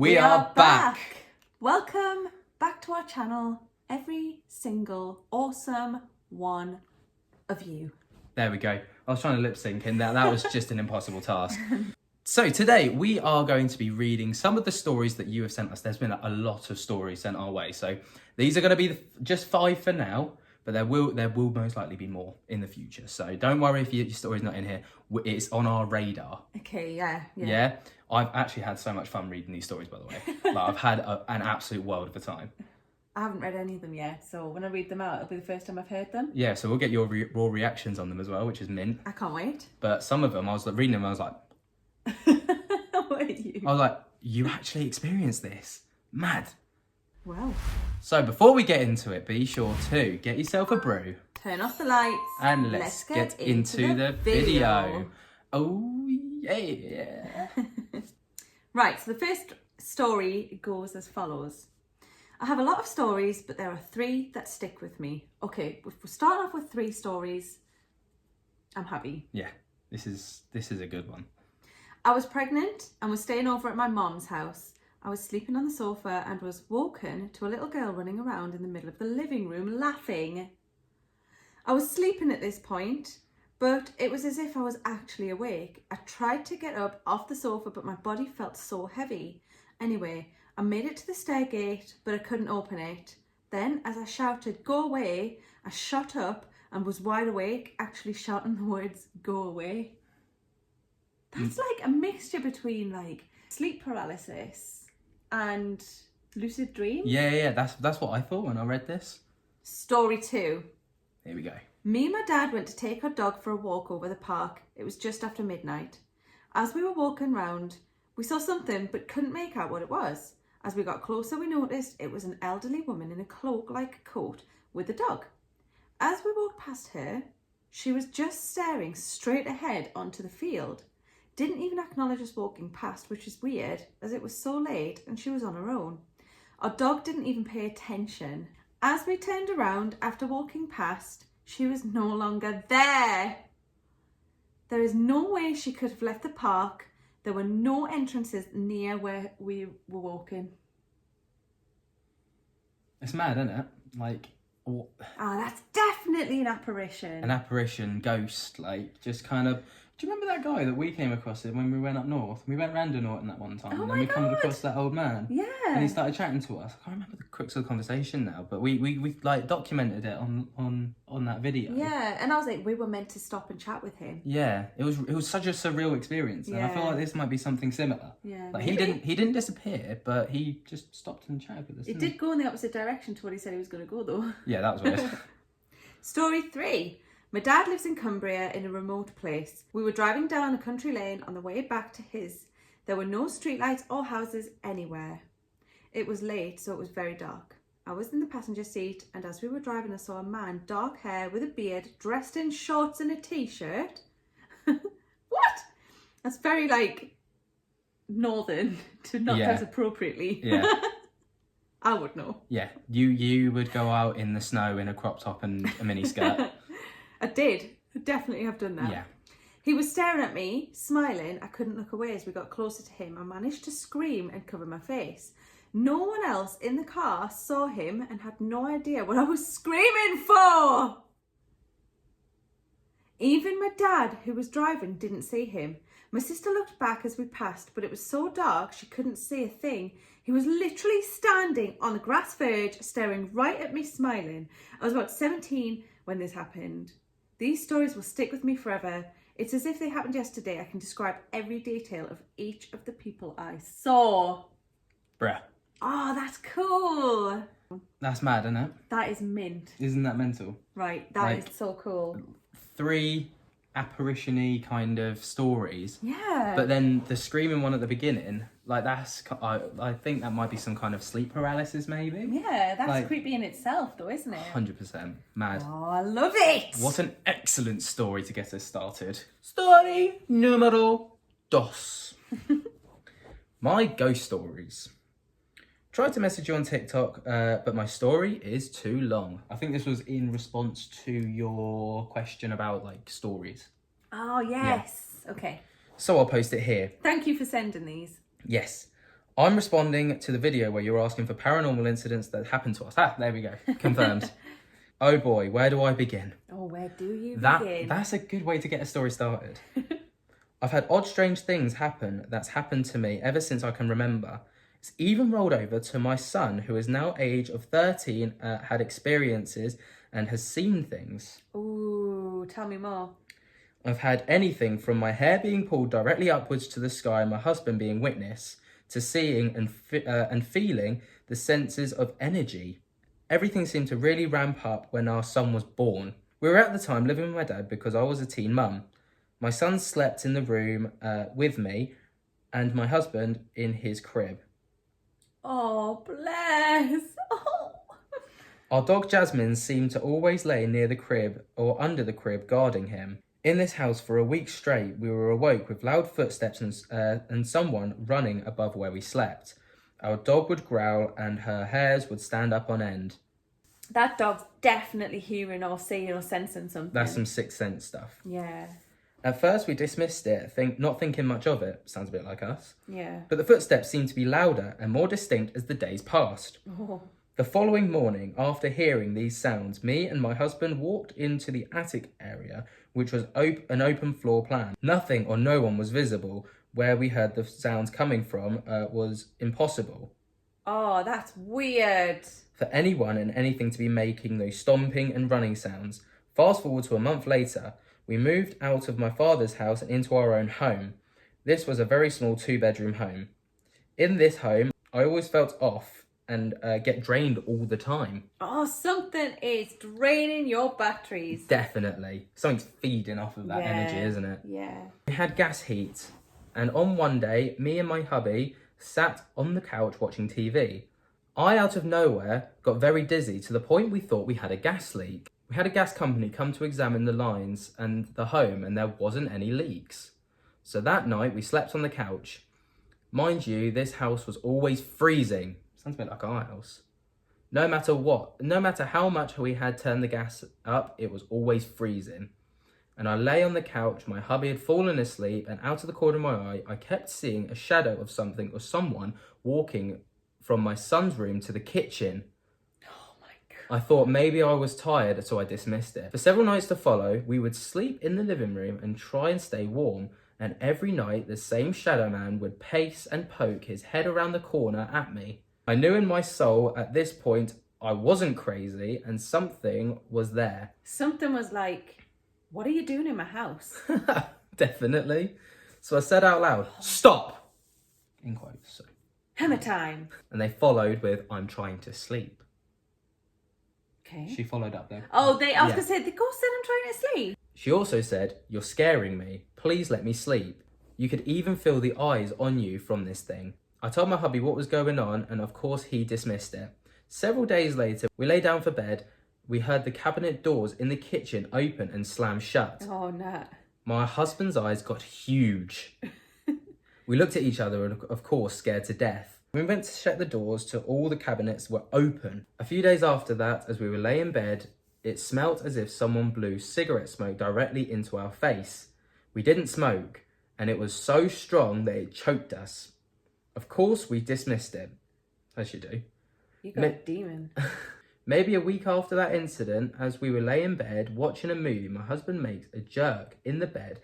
We are back. Welcome back to our channel, every single awesome one of you. There we go. I was trying to lip sync and that was just an impossible task. So today we are going to be reading some of the stories that you have sent us. There's been a lot of stories sent our way. So these are going to be just 5 for now, but there will most likely be more in the future. So don't worry if your story's not in here. It's on our radar. Okay, yeah. Yeah? I've actually had so much fun reading these stories, by the way. Like, I've had an absolute world of a time. I haven't read any of them yet, so when I read them out, it'll be the first time I've heard them. Yeah, so we'll get your raw reactions on them as well, which is mint. I can't wait. But some of them, I was like, reading them, I was like... What are you? I was like, you actually experienced this? Mad. Well. So before we get into it, be sure to get yourself a brew. Turn off the lights. And let's get into the video. Oh, yeah. Right, so the first story goes as follows. I have a lot of stories, but there are 3 that stick with me. Okay, if we start off with 3 stories, I'm happy. Yeah, this is a good one. I was pregnant and was staying over at my mom's house. I was sleeping on the sofa and was woken to a little girl running around in the middle of the living room laughing. I was sleeping at this point, but it was as if I was actually awake. I tried to get up off the sofa, but my body felt so heavy. Anyway, I made it to the stair gate, but I couldn't open it. Then, as I shouted, "Go away," I shot up and was wide awake, actually shouting the words, "Go away." That's like a mixture between like sleep paralysis and lucid dreams. Yeah, that's what I thought when I read this. Story 2. Here we go. Me and my dad went to take our dog for a walk over the park. It was just after midnight. As we were walking round, we saw something but couldn't make out what it was. As we got closer, we noticed it was an elderly woman in a cloak-like coat with a dog. As we walked past her, she was just staring straight ahead onto the field. Didn't even acknowledge us walking past, which is weird as it was so late and she was on her own. Our dog didn't even pay attention. As we turned around after walking past, she was no longer there. There is no way she could have left the park. There were no entrances near where we were walking. It's mad, isn't it? Like... that's definitely an apparition. An apparition, ghost, like, just kind of... Do you remember that guy that we came across when we went up north? We went round Norton that one time, Oh and my then we God. came across that old man. Yeah. And he started chatting to us. I can't remember the crux of the conversation now, but we like documented it on that video. Yeah, and I was like, we were meant to stop and chat with him. Yeah, it was such a surreal experience, and I feel Yeah. like this might be something similar. Yeah. Like he didn't disappear, but he just stopped and chatted with us. It did go in the opposite direction to what he said he was going to go, though. Yeah, that was weird. Story 3. My dad lives in Cumbria in a remote place. We were driving down a country lane on the way back to his. There were no streetlights or houses anywhere. It was late, so it was very dark. I was in the passenger seat, and as we were driving, I saw a man, dark hair with a beard, dressed in shorts and a t-shirt. What? That's very, like, northern to not dress appropriately. Yeah. I would know. Yeah, you would go out in the snow in a crop top and a mini skirt. I did. I definitely have done that. Yeah. He was staring at me, smiling. I couldn't look away as we got closer to him. I managed to scream and cover my face. No one else in the car saw him and had no idea what I was screaming for. Even my dad, who was driving, didn't see him. My sister looked back as we passed, but it was so dark she couldn't see a thing. He was literally standing on the grass verge, staring right at me, smiling. I was about 17 when this happened. These stories will stick with me forever. It's as if they happened yesterday. I can describe every detail of each of the people I saw. Bruh. Oh, that's cool. That's mad, isn't it? That is mint. Isn't that mental? Right, that is so cool. 3 apparition-y kind of stories. Yeah. But then the screaming one at the beginning, like that's... I think that might be some kind of sleep paralysis, maybe? Yeah, that's like, creepy in itself, though, isn't it? 100%. Mad. Oh, I love it. What an excellent story to get us started. Story numero 2. My ghost stories. Tried to message you on TikTok, but my story is too long. I think this was in response to your question about like stories. Oh, yes. Yeah. Okay. So I'll post it here. Thank you for sending these. Yes. I'm responding to the video where you're asking for paranormal incidents that happened to us. Ah, there we go. Confirmed. Oh boy, where do I begin? Oh, where do you begin? That's a good way to get a story started. I've had odd, strange things happen that's happened to me ever since I can remember. It's even rolled over to my son, who is now age of 13, had experiences and has seen things. Ooh, tell me more. I've had anything from my hair being pulled directly upwards to the sky and my husband being witness, to seeing and feeling the senses of energy. Everything seemed to really ramp up when our son was born. We were at the time living with my dad because I was a teen mum. My son slept in the room with me and my husband in his crib. Oh, bless. Oh. Our dog Jasmine seemed to always lay near the crib or under the crib guarding him. In this house for a week straight, we were awoke with loud footsteps and someone running above where we slept. Our dog would growl and her hairs would stand up on end. That dog's definitely hearing or seeing or sensing something. That's some sixth sense stuff. Yeah. At first we dismissed it, not thinking much of it. Sounds a bit like us. Yeah. But the footsteps seemed to be louder and more distinct as the days passed. Oh. The following morning, after hearing these sounds, me and my husband walked into the attic area, which was an open floor plan. Nothing or no one was visible. Where we heard the sounds coming from was impossible. Oh, that's weird. For anyone and anything to be making those stomping and running sounds. Fast forward to a month later, we moved out of my father's house and into our own home. This was a very small 2-bedroom home. In this home, I always felt off and get drained all the time. Oh, something is draining your batteries. Definitely. Something's feeding off of that energy, isn't it? Yeah. We had gas heat, and on one day, me and my hubby sat on the couch watching TV. I, out of nowhere, got very dizzy to the point we thought we had a gas leak. We had a gas company come to examine the lines and the home, and there wasn't any leaks. So that night, we slept on the couch. Mind you, this house was always freezing. Sounds a bit like our house. No matter how much we had turned the gas up, it was always freezing. And I lay on the couch, my hubby had fallen asleep, and out of the corner of my eye, I kept seeing a shadow of something or someone walking from my son's room to the kitchen. Oh my God. I thought maybe I was tired, so I dismissed it. For several nights to follow, we would sleep in the living room and try and stay warm. And every night, the same shadow man would pace and poke his head around the corner at me. I knew in my soul at this point I wasn't crazy and something was there. Something was like, what are you doing in my house? Definitely. So I said out loud, "Stop!" in quotes. So. Hammer time. And they followed with, "I'm trying to sleep." Okay. She followed up though. Oh, I was going to say, the ghost said I'm trying to sleep. She also said, "You're scaring me. Please let me sleep. You could even feel the eyes on you from this thing." I told my hubby what was going on, and of course he dismissed it. Several days later, we lay down for bed. We heard the cabinet doors in the kitchen open and slam shut. Oh, no. My husband's eyes got huge. We looked at each other and, of course, scared to death. We went to shut the doors till all the cabinets were open. A few days after that, as we were laying in bed, it smelt as if someone blew cigarette smoke directly into our face. We didn't smoke, and it was so strong that it choked us. Of course, we dismissed it, as you do. You got a demon. Maybe a week after that incident, as we were laying in bed watching a movie, my husband makes a jerk in the bed,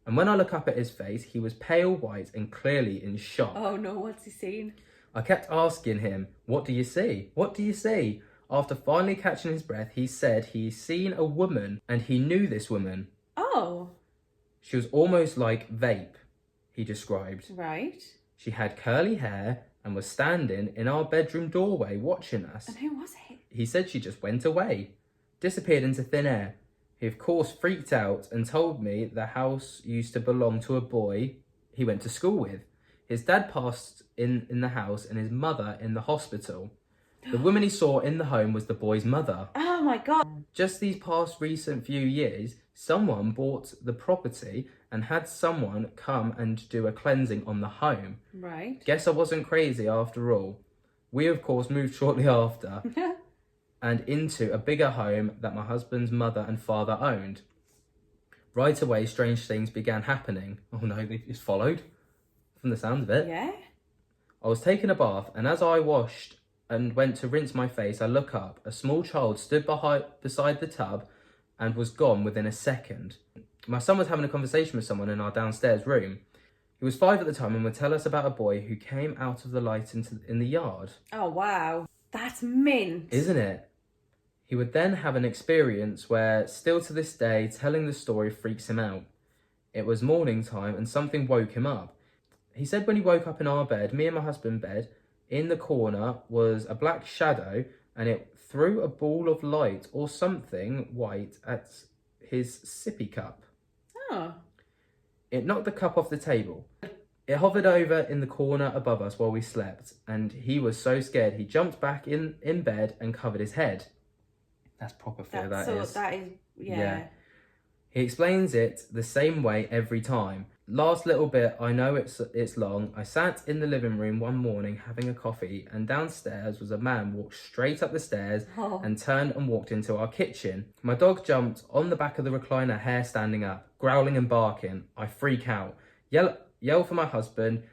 and when I look up at his face, he was pale white and clearly in shock. Oh no, what's he seen? I kept asking him, "What do you see? What do you see?" After finally catching his breath, he said he'd seen a woman, and he knew this woman. Oh. She was almost like Vape, he described. Right. She had curly hair and was standing in our bedroom doorway watching us. And who was it? He said she just went away, disappeared into thin air. He of course freaked out and told me the house used to belong to a boy he went to school with. His dad passed in the house and his mother in the hospital. The woman he saw in the home was the boy's mother. Oh my God. Just these past recent few years, someone bought the property and had someone come and do a cleansing on the home. Right. Guess I wasn't crazy after all. We of course moved shortly after and into a bigger home that my husband's mother and father owned. Right away, strange things began happening. Oh no, they just followed from the sound of it. Yeah. I was taking a bath, and as I washed and went to rinse my face, I look up. A small child stood beside the tub and was gone within a second. My son was having a conversation with someone in our downstairs room. He was 5 at the time and would tell us about a boy who came out of the light in the yard. Oh, wow. That's mint. Isn't it? He would then have an experience where, still to this day, telling the story freaks him out. It was morning time and something woke him up. He said when he woke up in our bed, me and my husband bed, in the corner was a black shadow and it threw a ball of light or something white at his sippy cup. Oh. It knocked the cup off the table. It hovered over in the corner above us while we slept, and he was so scared he jumped back in bed and covered his head. That's proper fear, that is. That is, yeah. He explains it the same way every time. Last little bit, I know it's long. I sat in the living room one morning having a coffee, and downstairs was a man walked straight up the stairs and turned and walked into our kitchen. My dog jumped on the back of the recliner, hair standing up, growling and barking. I freak out, yell for my husband,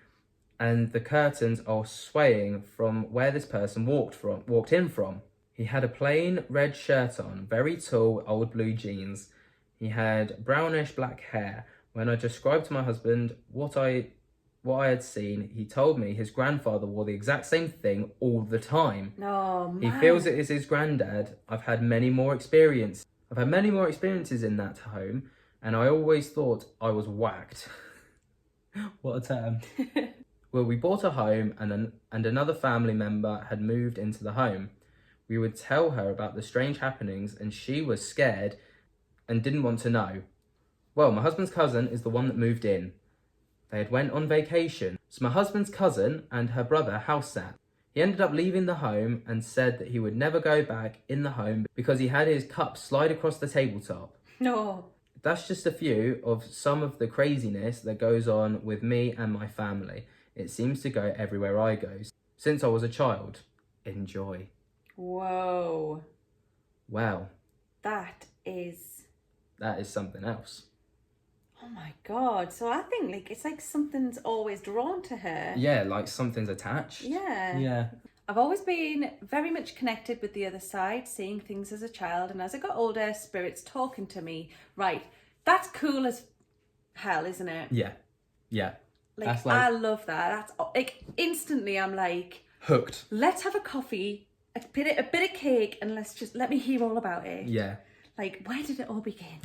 and the curtains are swaying from where this person walked in from. He had a plain red shirt on, very tall, old blue jeans. He had brownish black hair. When I described to my husband what I had seen, he told me his grandfather wore the exact same thing all the time. Oh, man. He feels it is his granddad. I've had many more experiences in that home, and I always thought I was whacked. What a term. Well, we bought a home, and another family member had moved into the home. We would tell her about the strange happenings, and she was scared and didn't want to know. Well, my husband's cousin is the one that moved in. They had went on vacation, so my husband's cousin and her brother house sat. He ended up leaving the home and said that he would never go back in the home because he had his cup slide across the tabletop. No. That's just a few of some of the craziness that goes on with me and my family. It seems to go everywhere I go since I was a child. Enjoy. Whoa. Wow. That is something else. Oh my God. So I think it's like something's always drawn to her. Yeah, like something's attached. Yeah. Yeah. I've always been very much connected with the other side, seeing things as a child, and as I got older, spirits talking to me. Right. That's cool as hell, isn't it? Yeah. Yeah. Like, I love that. That's like instantly I'm like hooked. Let's have a coffee, a bit of cake, and let me hear all about it. Yeah. Like, where did it all begin?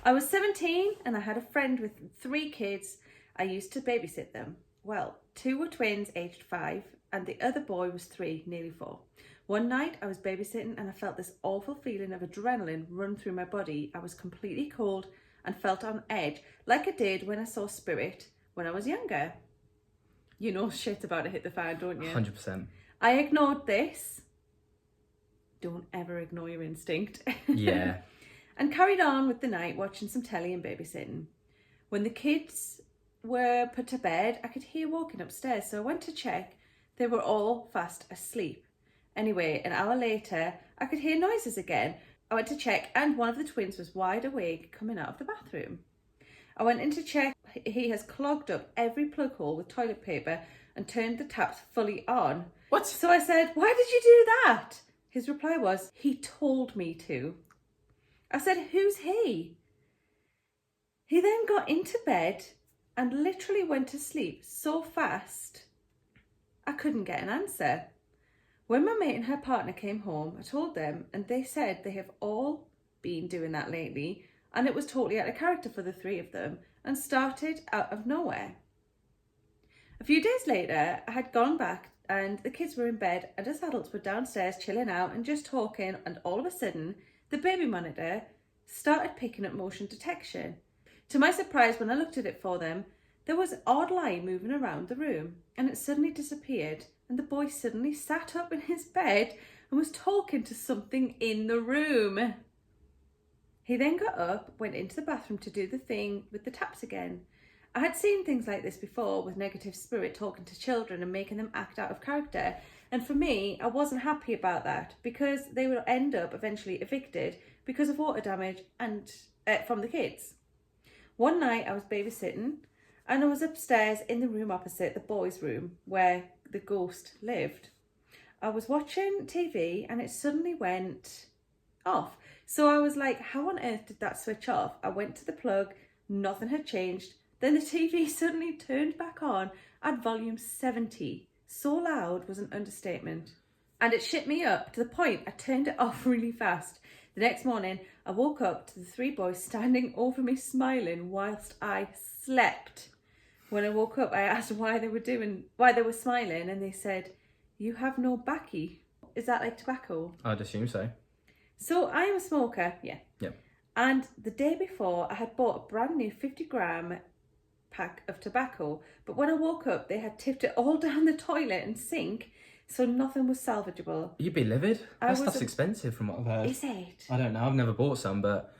I was 17 and I had a friend with 3 kids. I used to babysit them. Well, 2 were twins aged 5 and the other boy was 3, nearly 4. One night I was babysitting and I felt this awful feeling of adrenaline run through my body. I was completely cold and felt on edge, like I did when I saw Spirit when I was younger. You know shit about it hit the fan, don't you? 100%. I ignored this. Don't ever ignore your instinct. Yeah. And carried on with the night watching some telly and babysitting. When the kids were put to bed, I could hear walking upstairs, so I went to check. They were all fast asleep. Anyway, an hour later, I could hear noises again. I went to check and one of the twins was wide awake coming out of the bathroom. I went in to check. He has clogged up every plug hole with toilet paper and turned the taps fully on. What? So I said, why did you do that? His reply was, he told me to. I said, who's he? He then got into bed and literally went to sleep so fast, I couldn't get an answer. When my mate and her partner came home, I told them and they said they have all been doing that lately and it was totally out of character for the 3 of them and started out of nowhere. A few days later, I had gone back and the kids were in bed and us adults were downstairs chilling out and just talking, and all of a sudden the baby monitor started picking up motion detection. To my surprise, when I looked at it for them, there was an odd line moving around the room and it suddenly disappeared and the boy suddenly sat up in his bed and was talking to something in the room. He then got up, went into the bathroom to do the thing with the taps again. I had seen things like this before with negative spirit talking to children and making them act out of character. And for me, I wasn't happy about that because they would end up eventually evicted because of water damage and from the kids. One night I was babysitting And I was upstairs in the room opposite, the boys' room, where the ghost lived. I was watching TV and it suddenly went off. So I was like, how on earth did that switch off? I went to the plug, nothing had changed. Then the TV suddenly turned back on at volume 70. So loud was an understatement. And it shit me up to the point I turned it off really fast. The next morning, I woke up to the three boys standing over me smiling whilst I slept. When I woke up, I asked why they were smiling, and they said, "You have no backy." Is that like tobacco? I'd assume so. So I am a smoker, yeah. Yeah. And the day before, I had bought a brand new 50-gram pack of tobacco, but when I woke up, they had tipped it all down the toilet and sink, so nothing was salvageable. You'd be livid. That stuff's expensive from what I've heard. Is it? I don't know. I've never bought some, but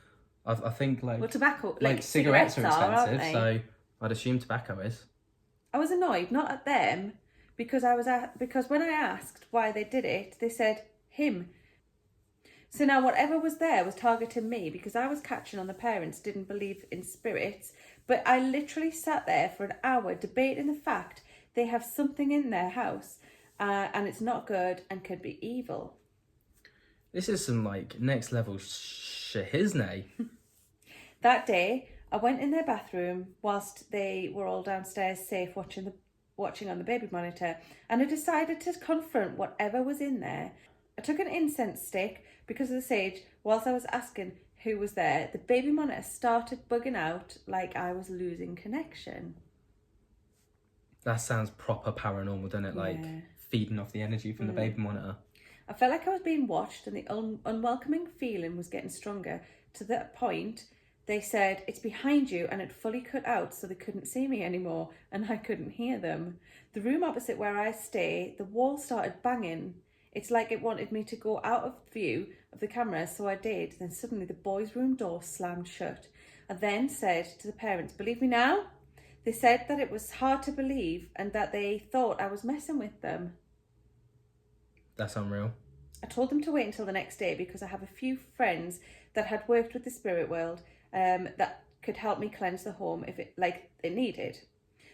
I think Well, tobacco, like cigarettes are expensive, aren't they? so I'd assume tobacco is. I was annoyed, not at them, because when I asked why they did it, they said him. So now whatever was there was targeting me because I was catching on the parents didn't believe in spirits, but I literally sat there for an hour debating the fact they have something in their house and it's not good and could be evil. This is some like next level shiznay. That day, I went in their bathroom whilst they were all downstairs safe watching on the baby monitor, and I decided to confront whatever was in there. I took an incense stick because of the sage. Whilst I was asking who was there, the baby monitor started bugging out like I was losing connection. That sounds proper paranormal, doesn't it? Like feeding off the energy from the baby monitor. I felt like I was being watched, and the unwelcoming feeling was getting stronger. To that point, they said, "It's behind you," and it fully cut out so they couldn't see me anymore and I couldn't hear them. The room opposite where I stay, the wall started banging. It's like it wanted me to go out of view of the camera, so I did. Then suddenly the boys' room door slammed shut. I then said to the parents, "Believe me now?" They said that it was hard to believe and that they thought I was messing with them. That's unreal. I told them to wait until the next day because I have a few friends that had worked with the spirit world that could help me cleanse the home if it needed.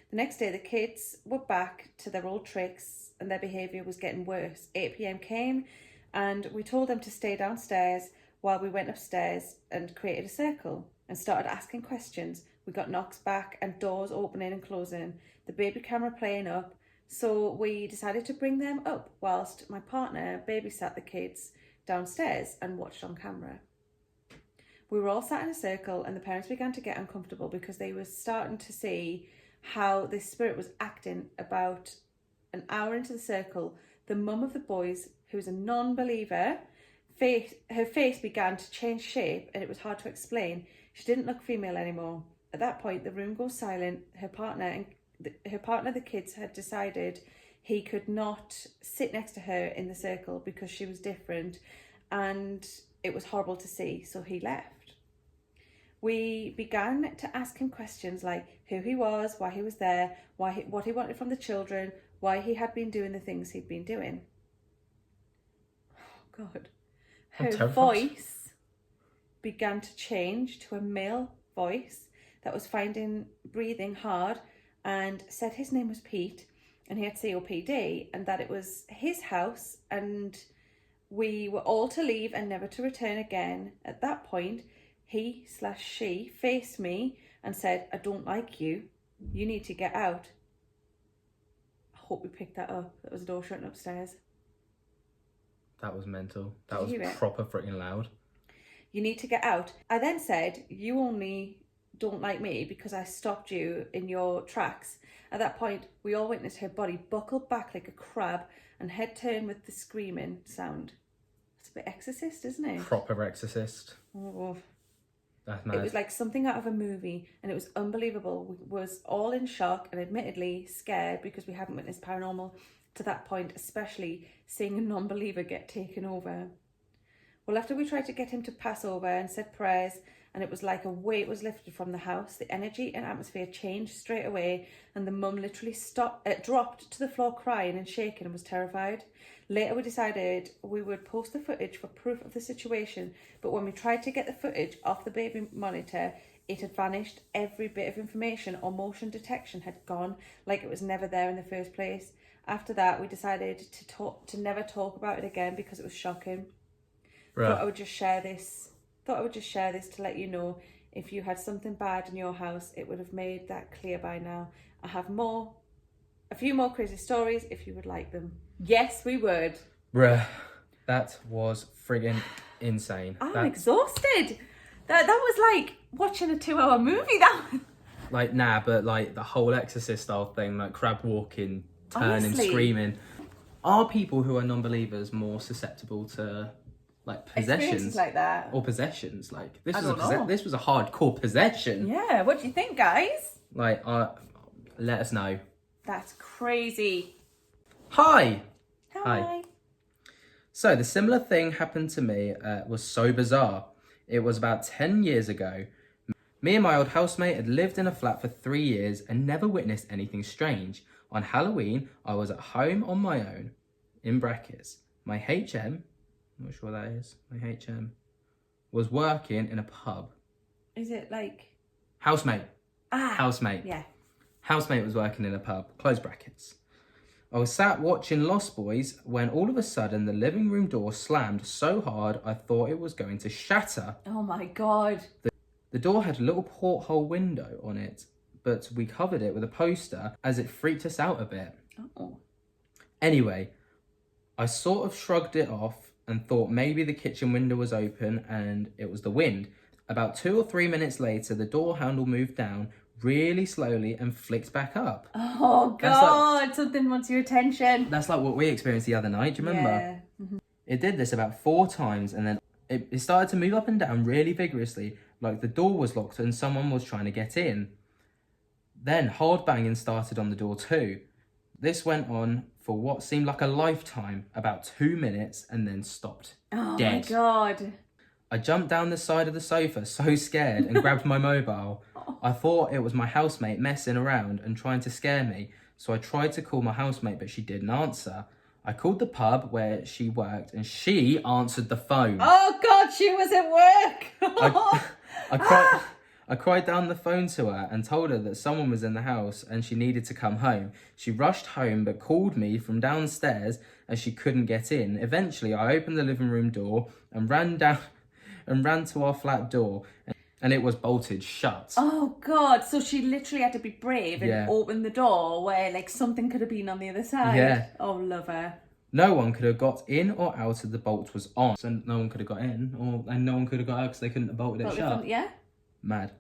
The next day, the kids were back to their old tricks and their behaviour was getting worse. 8 p.m. came and we told them to stay downstairs while we went upstairs and created a circle and started asking questions. We got knocks back and doors opening and closing, the baby camera playing up. So we decided to bring them up whilst my partner babysat the kids downstairs and watched on camera. We were all sat in a circle and the parents began to get uncomfortable because they were starting to see how this spirit was acting. About an hour into the circle, the mum of the boys, who's a non-believer, her face began to change shape and it was hard to explain. She didn't look female anymore. At that point, the room goes silent. Her partner, the kids, had decided he could not sit next to her in the circle because she was different and it was horrible to see, so he left. We began to ask him questions like who he was, why he was there, what he wanted from the children, why he had been doing the things he'd been doing. Oh God. Her voice began to change to a male voice that was breathing hard, and said his name was Pete and he had COPD and that it was his house and we were all to leave and never to return again. At that point, he/she faced me and said, "I don't like you. You need to get out." I hope we picked that up. That was a door shutting upstairs. That was mental. That was Did you hear it? proper freaking loud. "You need to get out." I then said, "You only don't like me because I stopped you in your tracks." At that point, we all witnessed her body buckle back like a crab and head turn with the screaming sound. It's a bit Exorcist, isn't it? Proper Exorcist. Oh. That's mad. It was like something out of a movie and it was unbelievable. We was all in shock and admittedly scared because we hadn't witnessed paranormal to that point, especially seeing a non-believer get taken over. Well, after we tried to get him to pass over and said prayers, and it was like a weight was lifted from the house, the energy and atmosphere changed straight away, and the mum literally dropped to the floor crying and shaking and was terrified. Later we decided we would post the footage for proof of the situation, but when we tried to get the footage off the baby monitor, It had vanished. Every bit of information or motion detection had gone, like it was never there in the first place. After that, we decided to never talk about it again because it was shocking. Thought I would just share this to let you know, if you had something bad in your house, it would have made that clear by now. I have a few more crazy stories if you would like them. Yes, we would. Bruh, that was friggin' insane. I'm exhausted. That was like watching a 2-hour movie. That was... Like, nah, but like the whole Exorcist style thing, like crab walking, turning, Honestly. screaming. Are people who are non-believers more susceptible to like possessions like that? Or possessions? Like this I was don't know. this was a hardcore possession. Yeah, what do you think, guys? Like, let us know. That's crazy. Hi. Hi. So the similar thing happened to me was so bizarre. It was about 10 years ago. Me and my old housemate had lived in a flat for 3 years and never witnessed anything strange. On Halloween, I was at home on my own, in brackets. My HM, I'm not sure what that is, my HM, was working in a pub. Is it like... Housemate. Housemate. Yeah. Housemate was working in a pub, close brackets. I was sat watching Lost Boys when all of a sudden the living room door slammed so hard I thought it was going to shatter. Oh my God. The door had a little porthole window on it, but we covered it with a poster as it freaked us out a bit. Oh. Anyway, I sort of shrugged it off and thought maybe the kitchen window was open and it was the wind. About 2 or 3 minutes later, the door handle moved down really slowly and flicked back up. Oh God, something wants your attention. That's like what we experienced the other night, do you remember? Yeah. Mm-hmm. It did this about 4 times and then it started to move up and down really vigorously, like the door was locked and someone was trying to get in. Then hard banging started on the door too. This went on for what seemed like a lifetime, about 2 minutes, and then stopped. Oh dead. My God. I jumped down the side of the sofa so scared and grabbed my mobile. I thought it was my housemate messing around and trying to scare me, so I tried to call my housemate but she didn't answer. I called the pub where she worked and she answered the phone. Oh God, she was at work. I cried down the phone to her and told her that someone was in the house and she needed to come home. She rushed home but called me from downstairs as she couldn't get in. Eventually, I opened the living room door and ran to our flat door and it was bolted shut. Oh God, so she literally had to be brave and open the door where like something could have been on the other side. Yeah. Oh, love her. No one could have got in or out if the bolt was on. So no one could have got in and no one could have got out because they couldn't have bolted it shut. Yeah. Mad.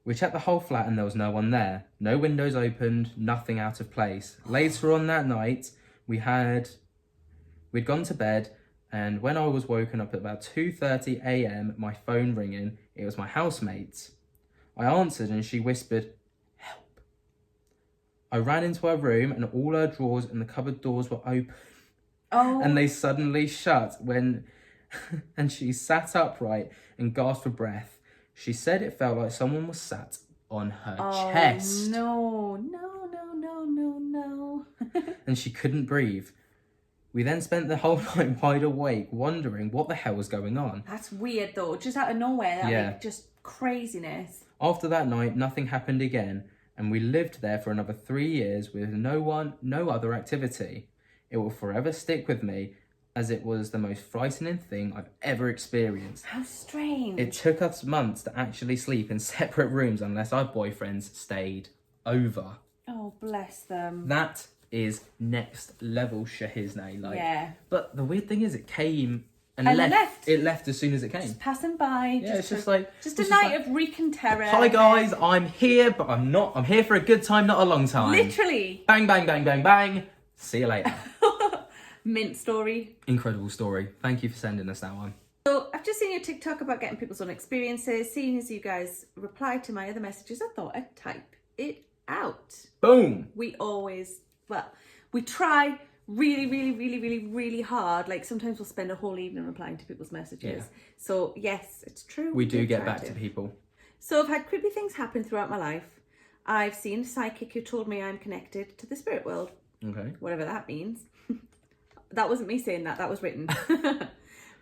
We checked the whole flat and there was no one there. No windows opened, nothing out of place. Later on that night, we'd gone to bed, and when I was woken up at about 2:30 a.m, my phone ringing, it was my housemate. I answered and she whispered, "Help." I ran into her room and all her drawers and the cupboard doors were open. Oh. And they suddenly shut and she sat upright and gasped for breath. She said it felt like someone was sat on her chest. No. And she couldn't breathe. We then spent the whole night wide awake, wondering what the hell was going on. That's weird though, just out of nowhere, like just craziness. After that night, nothing happened again, and we lived there for another 3 years with no other activity. It will forever stick with me, as it was the most frightening thing I've ever experienced. How strange. It took us months to actually sleep in separate rooms unless our boyfriends stayed over. Oh, bless them. That is next level Shahiznay. Like, yeah. But the weird thing is it came and left. It left as soon as it came. Just passing by. Yeah, it's just a night of reek and terror. Hi guys, I'm here, but I'm not. I'm here for a good time, not a long time. Literally. Bang, bang, bang, bang, bang. See you later. Mint story. Incredible story. Thank you for sending us that one. So I've just seen your TikTok about getting people's own experiences. Seeing as you guys replied to my other messages, I thought I'd type it out. Boom. We try really hard. Like sometimes we'll spend a whole evening replying to people's messages. Yeah. So yes, it's true. We do get back to people. So I've had creepy things happen throughout my life. I've seen a psychic who told me I'm connected to the spirit world. Okay. Whatever that means. That wasn't me saying that was written.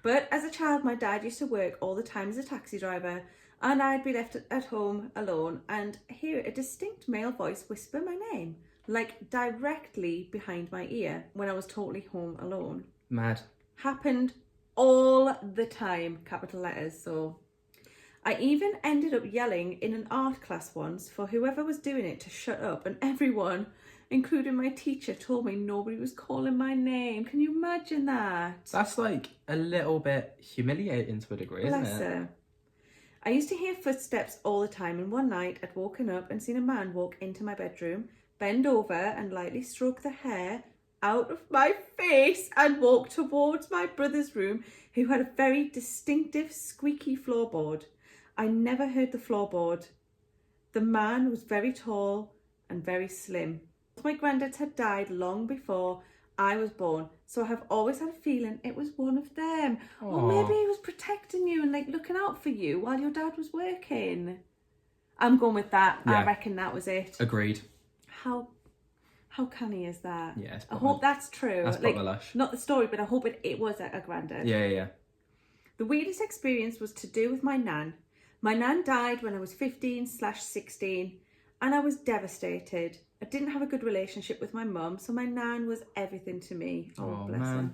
But as a child, my dad used to work all the time as a taxi driver. and I'd be left at home alone and hear a distinct male voice whisper my name, like directly behind my ear when I was totally home alone. Mad. Happened all the time, capital letters. So I even ended up yelling in an art class once for whoever was doing it to shut up, and everyone, including my teacher, told me nobody was calling my name. Can you imagine that? That's like a little bit humiliating to a degree, isn't Bless it? her. I used to hear footsteps all the time, and one night I'd woken up and seen a man walk into my bedroom, bend over and lightly stroke the hair out of my face and walk towards my brother's room, who had a very distinctive squeaky floorboard. I never heard the floorboard. The man was very tall and very slim. My granddads had died long before I was born, so I have always had a feeling it was one of them. Or maybe he was protecting you and like looking out for you while your dad was working. I'm going with that. Yeah. I reckon that was it. Agreed. How canny is that? Yeah, it's I hope that's true. That's like, proper lush. not the story, but I hope it was a granddad. Yeah. The weirdest experience was to do with my nan. My nan died when I was 15/16 and I was devastated. I didn't have a good relationship with my mum, so my nan was everything to me. Oh, bless her.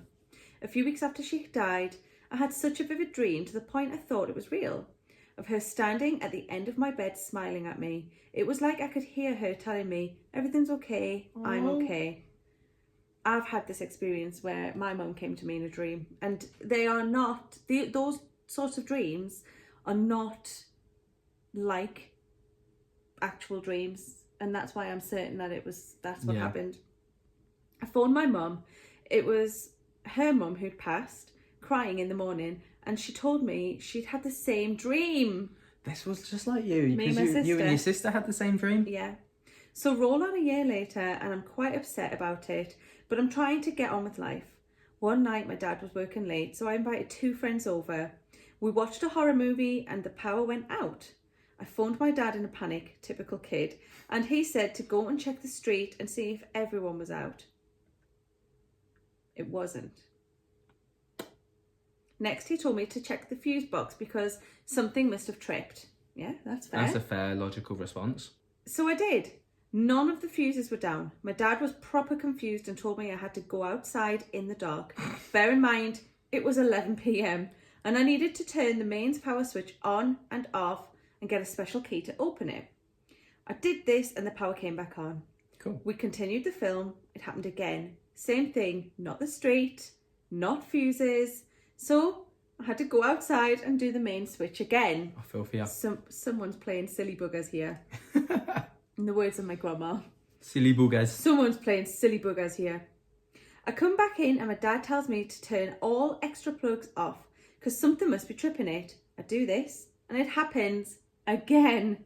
A few weeks after she died, I had such a vivid dream to the point I thought it was real, of her standing at the end of my bed smiling at me. It was like I could hear her telling me, everything's okay, I'm okay. I've had this experience where my mum came to me in a dream, and they are not, those sorts of dreams are not like actual dreams, and that's why I'm certain that that's what happened. I phoned my mum. It was her mum who'd passed, crying in the morning, and she told me she'd had the same dream. This was just like you. Me and my sister. You and your sister had the same dream? Yeah. So roll on a year later, and I'm quite upset about it, but I'm trying to get on with life. One night my dad was working late, so I invited 2 friends over. We watched a horror movie and the power went out. I phoned my dad in a panic, typical kid, and he said to go and check the street and see if everyone was out. It wasn't. Next, he told me to check the fuse box because something must have tripped. Yeah, that's fair. That's a fair, logical response. So I did. None of the fuses were down. My dad was proper confused and told me I had to go outside in the dark. Bear in mind, it was 11 p.m. and I needed to turn the mains power switch on and off and get a special key to open it. I did this and the power came back on. Cool. We continued the film. It happened again. Same thing, not the street, not fuses. So I had to go outside and do the main switch again. I feel for you. Someone's playing silly buggers here. In the words of my grandma. Silly boogers. Someone's playing silly buggers here. I come back in and my dad tells me to turn all extra plugs off because something must be tripping it. I do this and it happens again.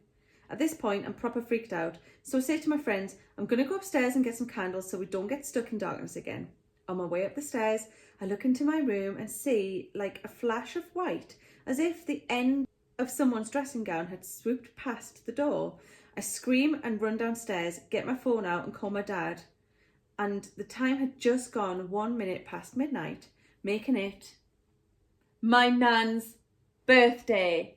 At this point, I'm proper freaked out. So I say to my friends, I'm going to go upstairs and get some candles so we don't get stuck in darkness again. On my way up the stairs, I look into my room and see like a flash of white, as if the end of someone's dressing gown had swooped past the door. I scream and run downstairs, get my phone out and call my dad. And the time had just gone 1 minute past midnight, making it my nan's birthday.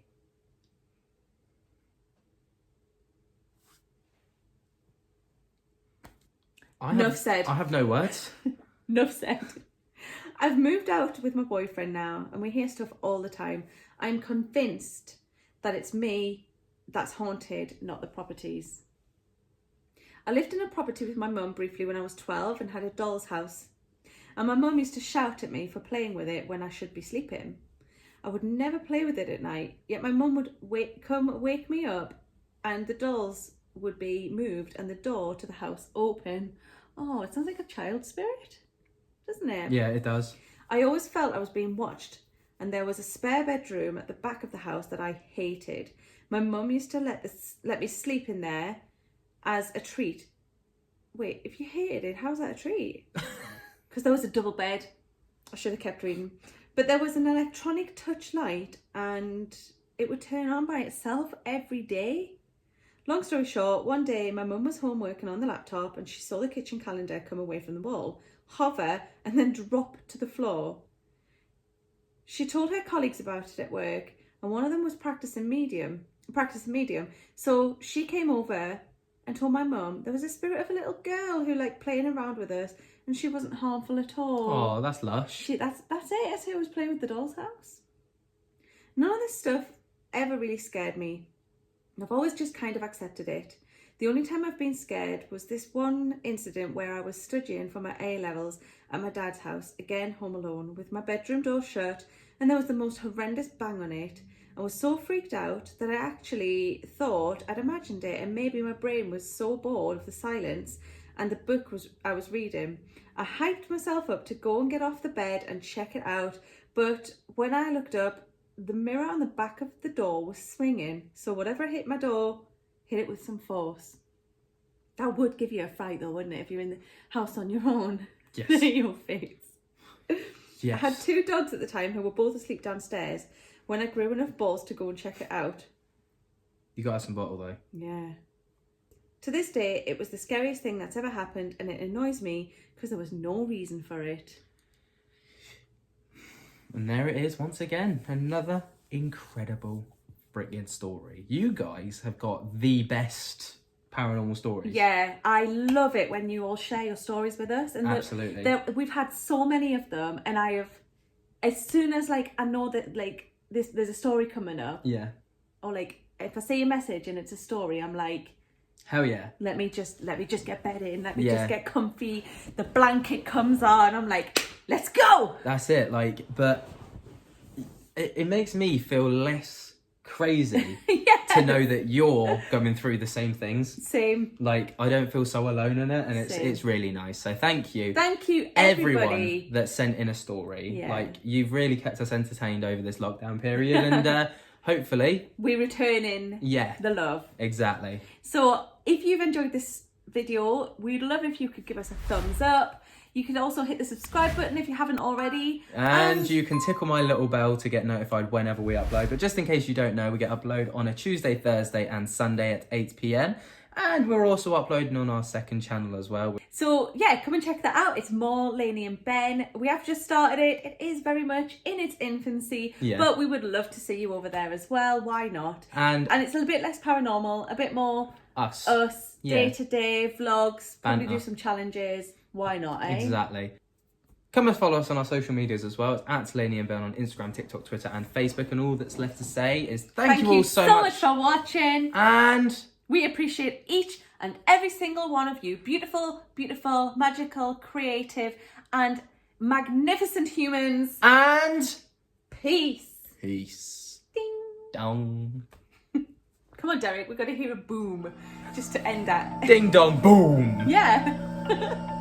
Enough said. I have no words. Enough said. I've moved out with my boyfriend now and we hear stuff all the time. I'm convinced that it's me that's haunted, not the properties. I lived in a property with my mum briefly when I was 12 and had a doll's house. And my mum used to shout at me for playing with it when I should be sleeping. I would never play with it at night, yet my mum would wake me up and the dolls would be moved and the door to the house open. Oh, it sounds like a child spirit, doesn't it? Yeah, it does. I always felt I was being watched, and there was a spare bedroom at the back of the house that I hated. My mum used to let me sleep in there as a treat. Wait, if you hated it, how's that a treat? Because there was a double bed. I should have kept reading. But there was an electronic touch light and it would turn on by itself every day. Long story short, one day my mum was home working on the laptop and she saw the kitchen calendar come away from the wall, hover and then drop to the floor. She told her colleagues about it at work and one of them was practicing medium. So she came over and told my mum there was a spirit of a little girl who like playing around with us, and she wasn't harmful at all. Oh, that's lush. That's it. That's who was playing with the doll's house. None of this stuff ever really scared me. I've always just kind of accepted it. The only time I've been scared was this one incident where I was studying for my A-levels at my dad's house, again home alone, with my bedroom door shut, and there was the most horrendous bang on it. I was so freaked out that I actually thought I'd imagined it, and maybe my brain was so bored of the silence and the book I was reading. I hyped myself up to go and get off the bed and check it out, but when I looked up, the mirror on the back of the door was swinging, so whatever hit my door, hit it with some force. That would give you a fright though, wouldn't it, if you're in the house on your own? Yes. Your face. Yes. I had 2 dogs at the time who were both asleep downstairs when I grew enough balls to go and check it out. You got us some bottle though. Yeah. To this day, it was the scariest thing that's ever happened, and it annoys me because there was no reason for it. And there it is once again, another incredible freaking story. You guys have got the best paranormal stories. Yeah, I love it when you all share your stories with us. And absolutely. We've had so many of them, and as soon as like I know that like there's a story coming up. Yeah. Or like if I see a message and it's a story, I'm like, hell yeah. Let me just get bed in. Let me just get comfy. The blanket comes on. I'm like, let's go. That's it. Like, but it makes me feel less crazy to know that you're going through the same things. Same. Like, I don't feel so alone in it, and it's really nice. So thank you. Thank you, everybody. Everyone that sent in a story. Yeah. Like, you've really kept us entertained over this lockdown period, and hopefully we're returning the love. Exactly. So if you've enjoyed this video, we'd love if you could give us a thumbs up. You can also hit the subscribe button if you haven't already. And you can tickle my little bell to get notified whenever we upload. But just in case you don't know, we get upload on a Tuesday, Thursday and Sunday at 8 p.m. And we're also uploading on our second channel as well. So yeah, come and check that out. It's more Lainey and Ben. We have just started it. It is very much in its infancy, but we would love to see you over there as well. Why not? And it's a little bit less paranormal, a bit more us, day-to-day vlogs, probably do some challenges. Why not, eh? Exactly. Come and follow us on our social medias as well. It's at Lainey and Ben on Instagram, TikTok, Twitter and Facebook. And all that's left to say is thank you all so much for watching. And we appreciate each and every single one of you. Beautiful, beautiful, magical, creative and magnificent humans. And peace. Peace. Ding. Dong. Come on, Derek. We've got to hear a boom just to end that. Ding dong boom. Yeah.